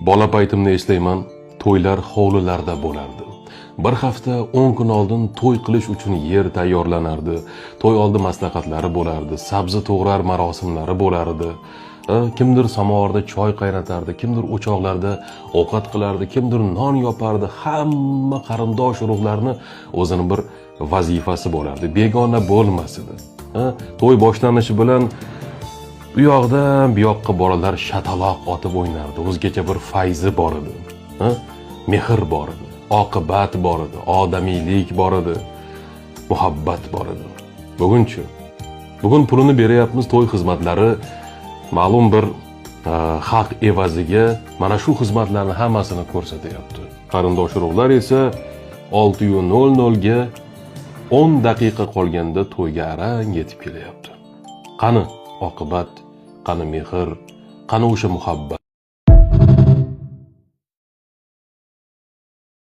Bola paytimni eslayman, to'ylar hovlilarda bo'lardi. Bir hafta 10 kun oldin to'y qilish uchun yer tayyorlanardi. To'y oldi maslahatlari bo'lardi, sabzi to'g'rar marosimlari bo'lardi. Kimdir samovarda choy qaynatardi, kimdir o'choqlarda ovqat qilardi, kimdir non yopardi. Hamma qarindosh urug'larni o'zini bir vazifasi bo'lardi. Begona bo'lmas edi. To'y boshlanishi bilan u yoqdan bu yoqqa bolalar shataloq otib o'ynardi. O'zgacha bir fayzi bor edi. Mehr bor edi, oqibat bor edi, odamiylik bor edi, muhabbat bor edi. Bugunchi? Bugun pulini beryapmiz, to'y xizmatlari ma'lum bir haq evaziga mana shu xizmatlarni hammasini ko'rsatyapti. Qarindosh urug'lar esa 6:00 ga 10 daqiqa qolganda to'yga arang yetib kelyapti. Qani oqibat, qani mehr, qani o'sha muhabbat?